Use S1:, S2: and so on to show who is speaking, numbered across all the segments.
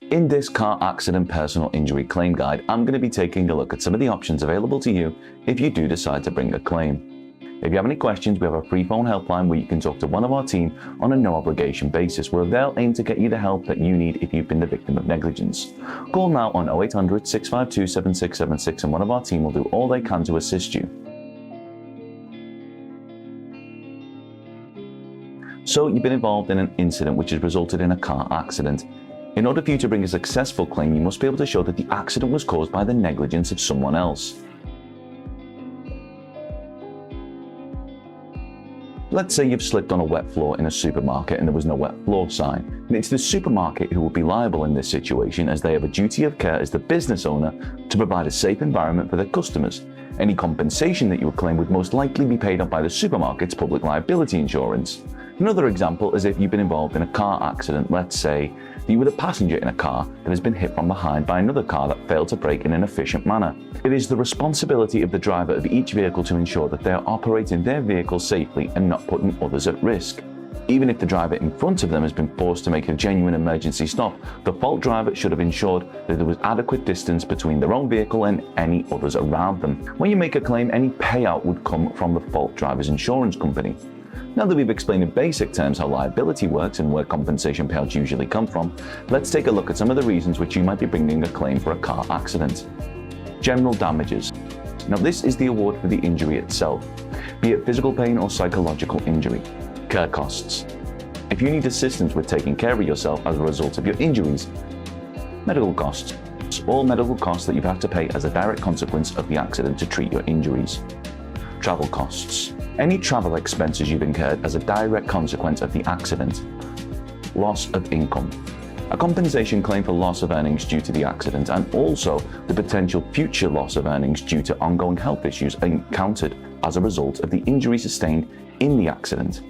S1: In this car accident personal injury claim guide, I'm going to be taking a look at some of the options available to you if you do decide to bring a claim. If you have any questions, we have a free phone helpline where you can talk to one of our team on a no obligation basis, where they'll aim to get you the help that you need if you've been the victim of negligence. Call now on 0800 652 7676 and one of our team will do all they can to assist you. So you've been involved in an incident which has resulted in a car accident. In order for you to bring a successful claim, you must be able to show that the accident was caused by the negligence of someone else. Let's say you've slipped on a wet floor in a supermarket and there was no wet floor sign. And it's the supermarket who will be liable in this situation, as they have a duty of care as the business owner to provide a safe environment for their customers. Any compensation that you would claim would most likely be paid up by the supermarket's public liability insurance. Another example is if you've been involved in a car accident. Let's say that you were the passenger in a car that has been hit from behind by another car that failed to brake in an efficient manner. It is the responsibility of the driver of each vehicle to ensure that they are operating their vehicle safely and not putting others at risk. Even if the driver in front of them has been forced to make a genuine emergency stop, the fault driver should have ensured that there was adequate distance between their own vehicle and any others around them. When you make a claim, any payout would come from the fault driver's insurance company. Now that we've explained in basic terms how liability works and where compensation payouts usually come from, let's take a look at some of the reasons which you might be bringing a claim for a car accident. General damages. Now this is the award for the injury itself, be it physical pain or psychological injury. Care costs. If you need assistance with taking care of yourself as a result of your injuries. Medical costs. All medical costs that you've had to pay as a direct consequence of the accident to treat your injuries. Travel costs. Any travel expenses you've incurred as a direct consequence of the accident. Loss of income. A compensation claim for loss of earnings due to the accident, and also the potential future loss of earnings due to ongoing health issues encountered as a result of the injury sustained in the accident.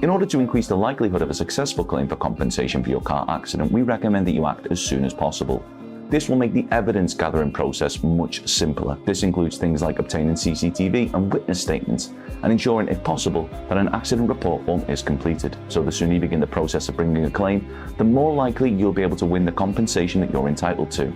S1: In order to increase the likelihood of a successful claim for compensation for your car accident, we recommend that you act as soon as possible. This will make the evidence gathering process much simpler. This includes things like obtaining CCTV and witness statements, and ensuring, if possible, that an accident report form is completed. So the sooner you begin the process of bringing a claim, the more likely you'll be able to win the compensation that you're entitled to.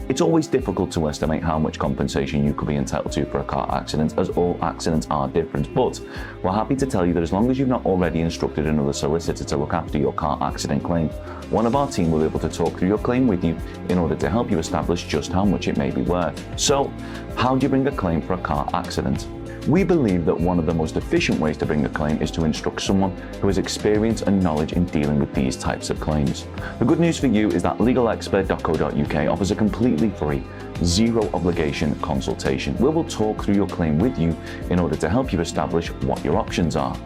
S1: It's always difficult to estimate how much compensation you could be entitled to for a car accident, as all accidents are different, but we're happy to tell you that as long as you've not already instructed another solicitor to look after your car accident claim, one of our team will be able to talk through your claim with you in order to help you establish just how much it may be worth. So, how do you bring a claim for a car accident? We believe that one of the most efficient ways to bring a claim is to instruct someone who has experience and knowledge in dealing with these types of claims. The good news for you is that legalexpert.co.uk offers a completely free, zero obligation consultation, where we'll talk through your claim with you in order to help you establish what your options are.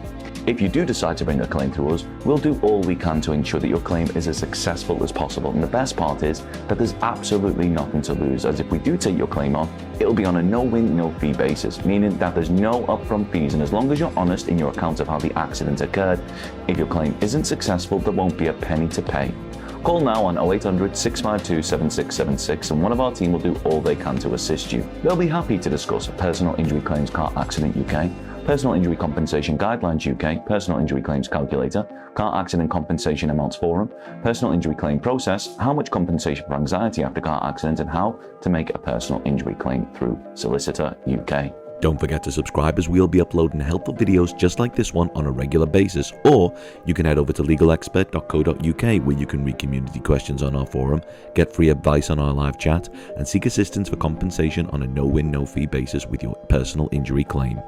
S1: If you do decide to bring a claim through us, we'll do all we can to ensure that your claim is as successful as possible. And the best part is that there's absolutely nothing to lose, as if we do take your claim on, it'll be on a no-win, no-fee basis, meaning that there's no upfront fees, and as long as you're honest in your account of how the accident occurred, if your claim isn't successful, there won't be a penny to pay. Call now on 0800 652 7676 and one of our team will do all they can to assist you. They'll be happy to discuss Personal Injury Claims Car Accident UK, Personal Injury Compensation Guidelines UK, Personal Injury Claims Calculator, Car Accident Compensation Amounts Forum, Personal Injury Claim Process, how much compensation for anxiety after car accident, and how to make a personal injury claim through Solicitor UK.
S2: Don't forget to subscribe, as we'll be uploading helpful videos just like this one on a regular basis, or you can head over to legalexpert.co.uk where you can read community questions on our forum, get free advice on our live chat, and seek assistance for compensation on a no-win, no-fee basis with your personal injury claim.